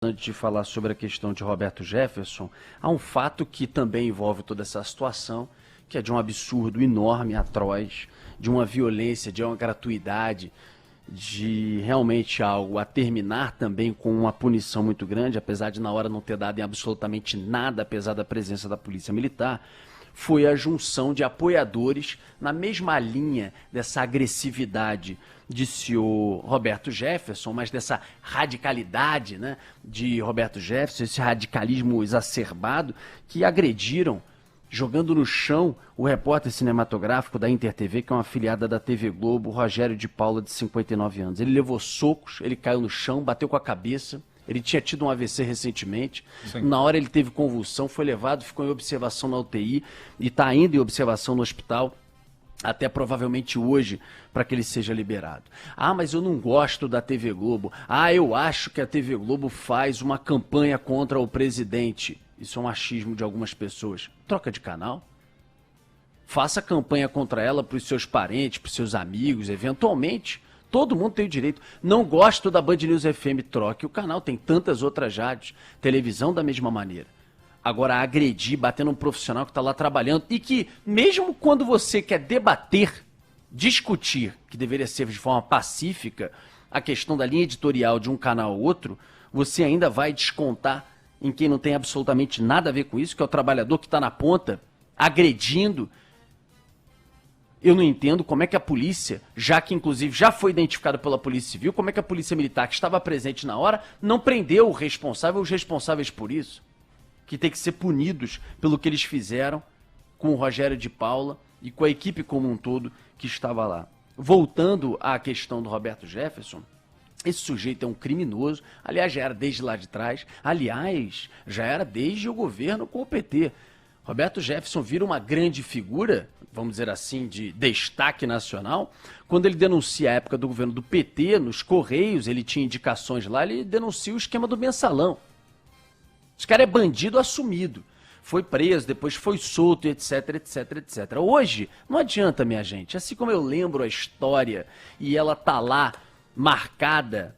Antes de falar sobre a questão de Roberto Jefferson, há um fato que também envolve toda essa situação, que é de um absurdo enorme, atroz, de uma violência, de uma gratuidade, de realmente algo a terminar também com uma punição muito grande, apesar de na hora não ter dado em absolutamente nada, apesar da presença da polícia militar, foi a junção de apoiadores na mesma linha dessa agressividade de senhor Roberto Jefferson, mas dessa radicalidade, né, de Roberto Jefferson, esse radicalismo exacerbado, que agrediram, jogando no chão, o repórter cinematográfico da InterTV, que é uma afiliada da TV Globo, Rogério de Paula, de 59 anos. Ele levou socos, ele caiu no chão, bateu com a cabeça. Ele tinha tido um AVC recentemente. Sim. Na hora ele teve convulsão, foi levado, ficou em observação na UTI e está indo em observação no hospital até provavelmente hoje, para que ele seja liberado. Ah, mas eu não gosto da TV Globo. Ah, eu acho que a TV Globo faz uma campanha contra o presidente. Isso é um achismo de algumas pessoas. Troca de canal. Faça campanha contra ela para os seus parentes, para os seus amigos, eventualmente. Todo mundo tem o direito. Não gosto da Band News FM, troque o canal. Tem tantas outras rádios. Televisão da mesma maneira. Agora, agredir, bater num profissional que está lá trabalhando e que, mesmo quando você quer debater, discutir, que deveria ser de forma pacífica, a questão da linha editorial de um canal ou outro, você ainda vai descontar em quem não tem absolutamente nada a ver com isso, que é o trabalhador que está na ponta, agredindo. Eu não entendo como é que a polícia, já que inclusive já foi identificada pela Polícia Civil, como é que a Polícia Militar, que estava presente na hora, não prendeu o responsável, os responsáveis por isso, que tem que ser punidos pelo que eles fizeram com o Rogério de Paula e com a equipe como um todo que estava lá. Voltando à questão do Roberto Jefferson, esse sujeito é um criminoso, aliás, já era desde lá de trás, aliás, já era desde o governo com o PT. Roberto Jefferson vira uma grande figura, vamos dizer assim, de destaque nacional, quando ele denuncia a época do governo do PT, nos Correios, ele tinha indicações lá, ele denuncia o esquema do mensalão. Esse cara é bandido assumido. Foi preso, depois foi solto, etc, etc, etc. Hoje, não adianta, minha gente. Assim como eu lembro a história e ela tá lá marcada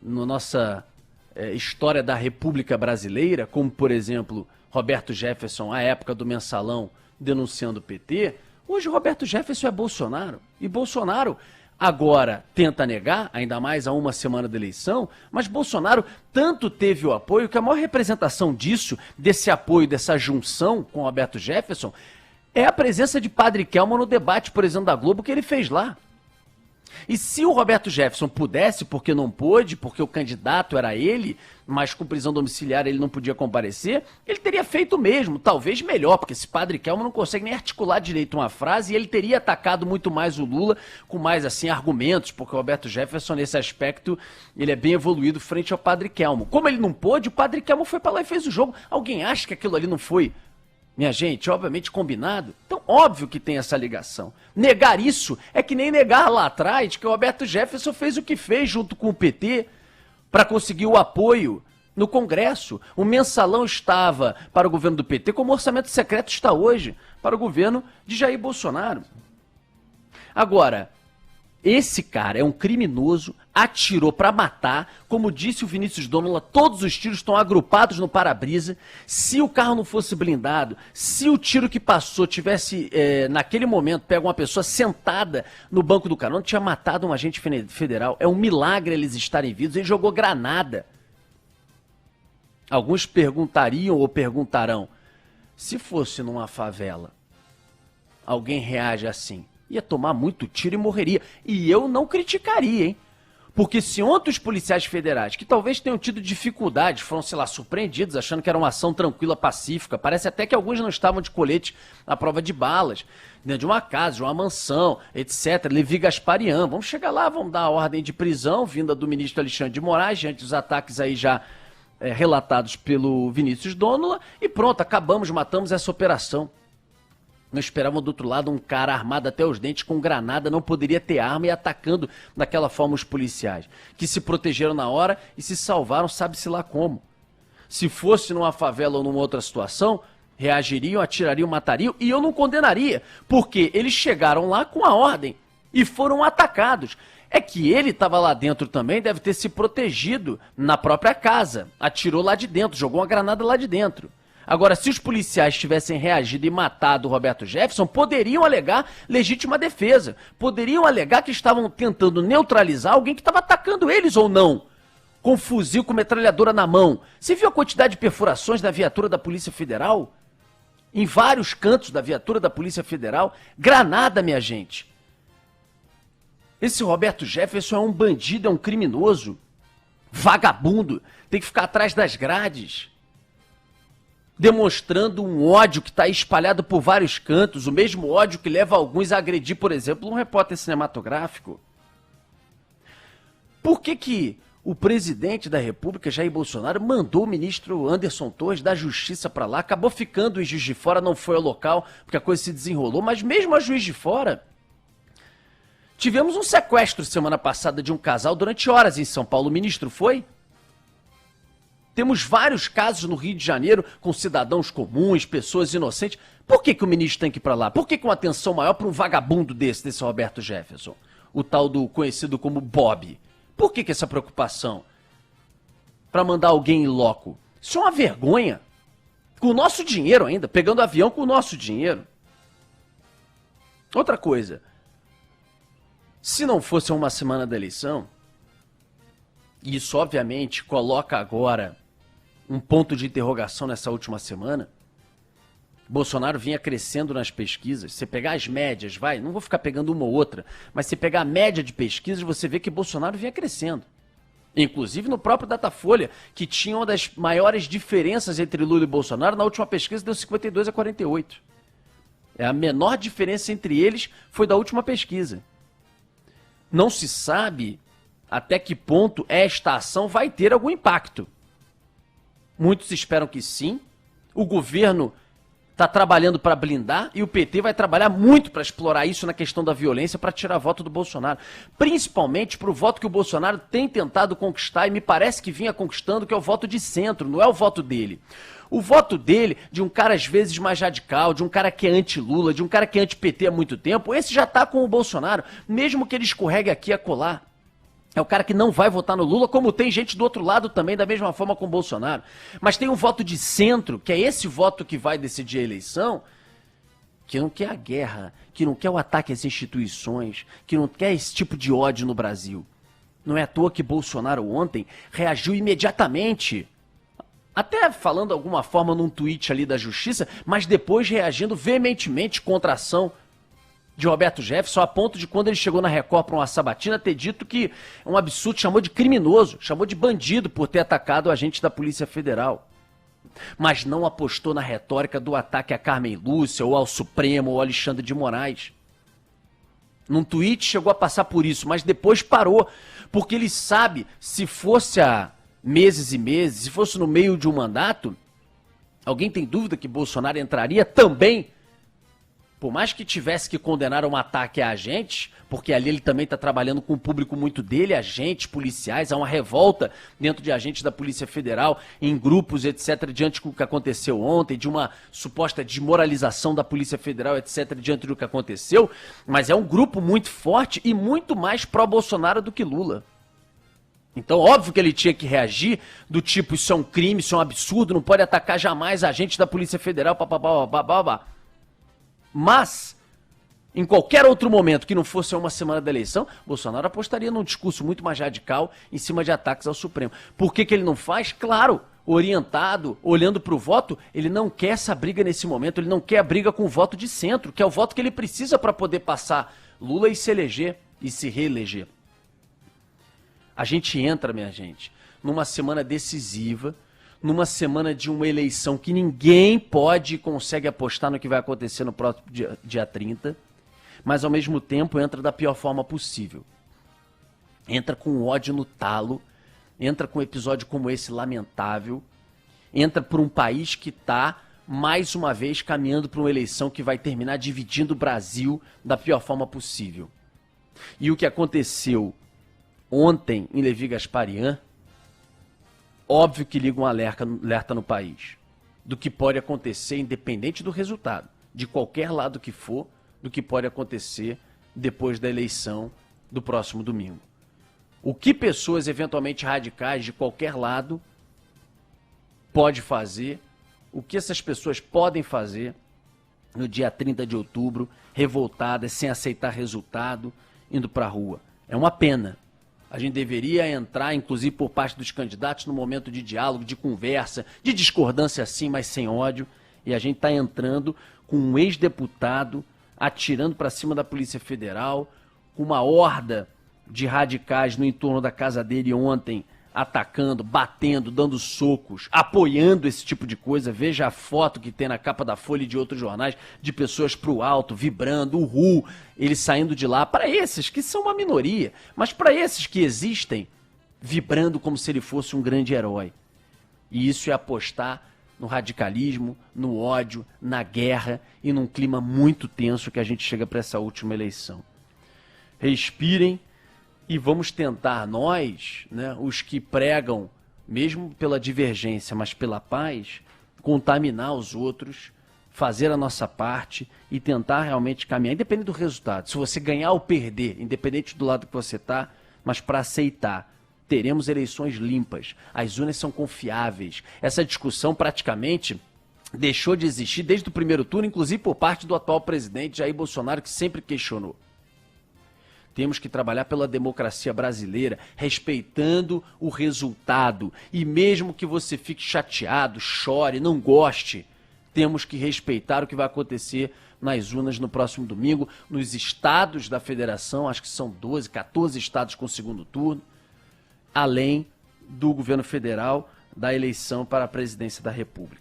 na nossa história da República Brasileira, como, por exemplo, Roberto Jefferson, à época do mensalão, denunciando o PT, hoje Roberto Jefferson é Bolsonaro. E Bolsonaro agora tenta negar, ainda mais a uma semana da eleição, mas Bolsonaro tanto teve o apoio que a maior representação disso, desse apoio, dessa junção com Roberto Jefferson, é a presença de Padre Kelman no debate, por exemplo, da Globo, que ele fez lá. E se o Roberto Jefferson pudesse, porque não pôde, porque o candidato era ele, mas com prisão domiciliar ele não podia comparecer, ele teria feito o mesmo, talvez melhor, porque esse Padre Kelman não consegue nem articular direito uma frase e ele teria atacado muito mais o Lula com mais assim argumentos, porque o Roberto Jefferson nesse aspecto ele é bem evoluído frente ao Padre Kelman. Como ele não pôde, o Padre Kelman foi para lá e fez o jogo. Alguém acha que aquilo ali não foi, minha gente, obviamente combinado? Então, óbvio que tem essa ligação. Negar isso é que nem negar lá atrás que o Roberto Jefferson fez o que fez junto com o PT para conseguir o apoio no Congresso. O mensalão estava para o governo do PT como o orçamento secreto está hoje para o governo de Jair Bolsonaro. Agora, esse cara é um criminoso, atirou para matar, como disse o Vinícius Dónola, todos os tiros estão agrupados no para-brisa. Se o carro não fosse blindado, se o tiro que passou tivesse, naquele momento, pega uma pessoa sentada no banco do carro, não tinha matado um agente federal, é um milagre eles estarem vivos, ele jogou granada. Alguns perguntariam ou perguntarão, se fosse numa favela, alguém reage assim? Ia tomar muito tiro e morreria. E eu não criticaria, hein? Porque se ontem os policiais federais, que talvez tenham tido dificuldades, foram, sei lá, surpreendidos, achando que era uma ação tranquila, pacífica, parece até que alguns não estavam de colete à prova de balas, dentro de uma casa, de uma mansão, etc. Levi Gasparian, vamos chegar lá, vamos dar a ordem de prisão, vinda do ministro Alexandre de Moraes, diante dos ataques aí já relatados pelo Vinícius Dónola, e pronto, acabamos, matamos essa operação. Não esperavam do outro lado um cara armado até os dentes com granada, não poderia ter arma e atacando daquela forma os policiais, que se protegeram na hora e se salvaram, sabe-se lá como. Se fosse numa favela ou numa outra situação, reagiriam, atirariam, matariam, e eu não condenaria, porque eles chegaram lá com a ordem e foram atacados. é que ele estava lá dentro também, deve ter se protegido na própria casa. Atirou lá de dentro, jogou uma granada lá de dentro. Agora, se os policiais tivessem reagido e matado o Roberto Jefferson, poderiam alegar legítima defesa. Poderiam alegar que estavam tentando neutralizar alguém que estava atacando eles ou não. Com fuzil, com metralhadora na mão. Você viu a quantidade de perfurações da viatura da Polícia Federal? Em vários cantos da viatura da Polícia Federal. Granada, minha gente. Esse Roberto Jefferson é um bandido, é um criminoso. Vagabundo. Tem que ficar atrás das grades. Demonstrando um ódio que está espalhado por vários cantos. O mesmo ódio que leva alguns a agredir, por exemplo, um repórter cinematográfico. Por que o presidente da República, Jair Bolsonaro, mandou o ministro Anderson Torres da Justiça para lá? Acabou ficando em Juiz de Fora, não foi ao local, porque a coisa se desenrolou. Mas mesmo a Juiz de Fora... Tivemos um sequestro semana passada de um casal durante horas em São Paulo. O ministro foi? Temos vários casos no Rio de Janeiro com cidadãos comuns, pessoas inocentes. Por que o ministro tem que ir para lá? Por que uma atenção maior para um vagabundo desse Roberto Jefferson? O tal do conhecido como Bob. Por que essa preocupação? Para mandar alguém em loco? Isso é uma vergonha. Com o nosso dinheiro ainda, pegando avião com o nosso dinheiro. Outra coisa. Se não fosse uma semana da eleição, e isso obviamente coloca agora um ponto de interrogação nessa última semana, Bolsonaro vinha crescendo nas pesquisas. Você pegar as médias, não vou ficar pegando uma ou outra, mas se pegar a média de pesquisas, você vê que Bolsonaro vinha crescendo. Inclusive no próprio Datafolha, que tinha uma das maiores diferenças entre Lula e Bolsonaro, na última pesquisa deu 52 a 48. A menor diferença entre eles foi da última pesquisa. Não se sabe até que ponto esta ação vai ter algum impacto. Muitos esperam que sim. O governo está trabalhando para blindar e o PT vai trabalhar muito para explorar isso na questão da violência para tirar voto do Bolsonaro. Principalmente para o voto que o Bolsonaro tem tentado conquistar e me parece que vinha conquistando, que é o voto de centro, não é o voto dele. O voto dele, de um cara às vezes mais radical, de um cara que é anti-Lula, de um cara que é anti-PT há muito tempo, esse já está com o Bolsonaro, mesmo que ele escorregue aqui e acolá. É o cara que não vai votar no Lula, como tem gente do outro lado também, da mesma forma com o Bolsonaro. Mas tem um voto de centro, que é esse voto que vai decidir a eleição, que não quer a guerra, que não quer o ataque às instituições, que não quer esse tipo de ódio no Brasil. Não é à toa que Bolsonaro ontem reagiu imediatamente, até falando alguma forma num tweet ali da Justiça, mas depois reagindo veementemente contra a ação de Roberto Jefferson, a ponto de, quando ele chegou na Record para uma sabatina, ter dito que é um absurdo, chamou de criminoso, chamou de bandido por ter atacado o agente da Polícia Federal. Mas não apostou na retórica do ataque a Carmen Lúcia, ou ao Supremo, ou ao Alexandre de Moraes. Num tweet chegou a passar por isso, mas depois parou, porque ele sabe, se fosse há meses e meses, se fosse no meio de um mandato, alguém tem dúvida que Bolsonaro entraria também? Por mais que tivesse que condenar um ataque a agentes, porque ali ele também está trabalhando com um público muito dele, agentes, policiais, há uma revolta dentro de agentes da Polícia Federal, em grupos, etc., diante do que aconteceu ontem, de uma suposta desmoralização da Polícia Federal, etc., diante do que aconteceu, mas é um grupo muito forte e muito mais pró-Bolsonaro do que Lula. Então, óbvio que ele tinha que reagir do tipo, isso é um crime, isso é um absurdo, não pode atacar jamais agentes da Polícia Federal, papapá. Mas, em qualquer outro momento que não fosse uma semana da eleição, Bolsonaro apostaria num discurso muito mais radical em cima de ataques ao Supremo. Por que ele não faz? Claro, orientado, olhando para o voto, ele não quer essa briga nesse momento, ele não quer a briga com o voto de centro, que é o voto que ele precisa para poder passar Lula e se eleger e se reeleger. A gente entra, minha gente, numa semana decisiva, numa semana de uma eleição que ninguém pode e consegue apostar no que vai acontecer no próximo dia 30, mas ao mesmo tempo entra da pior forma possível. Entra com ódio no talo, entra com um episódio como esse lamentável, entra por um país que está, mais uma vez, caminhando para uma eleição que vai terminar dividindo o Brasil da pior forma possível. E o que aconteceu ontem em Levi Gasparian, óbvio que liga um alerta no país do que pode acontecer, independente do resultado, de qualquer lado que for, do que pode acontecer depois da eleição do próximo domingo. O que pessoas eventualmente radicais de qualquer lado pode fazer, o que essas pessoas podem fazer no dia 30 de outubro, revoltadas, sem aceitar resultado, indo para a rua. É uma pena. A gente deveria entrar, inclusive por parte dos candidatos, no momento de diálogo, de conversa, de discordância sim, mas sem ódio. E a gente está entrando com um ex-deputado atirando para cima da Polícia Federal, com uma horda de radicais no entorno da casa dele ontem, atacando, batendo, dando socos, apoiando esse tipo de coisa. Veja a foto que tem na capa da Folha e de outros jornais, de pessoas pro alto, vibrando, uhul, eles saindo de lá. Para esses que são uma minoria, mas para esses que existem, vibrando como se ele fosse um grande herói. E isso é apostar no radicalismo, no ódio, na guerra e num clima muito tenso que a gente chega para essa última eleição. Respirem. E vamos tentar nós, né, os que pregam, mesmo pela divergência, mas pela paz, contaminar os outros, fazer a nossa parte e tentar realmente caminhar, independente do resultado. Se você ganhar ou perder, independente do lado que você está, mas para aceitar. Teremos eleições limpas, as urnas são confiáveis. Essa discussão praticamente deixou de existir desde o primeiro turno, inclusive por parte do atual presidente Jair Bolsonaro, que sempre questionou. Temos que trabalhar pela democracia brasileira, respeitando o resultado. E mesmo que você fique chateado, chore, não goste, temos que respeitar o que vai acontecer nas urnas no próximo domingo, nos estados da federação, acho que são 12, 14 estados com segundo turno, além do governo federal, da eleição para a presidência da República.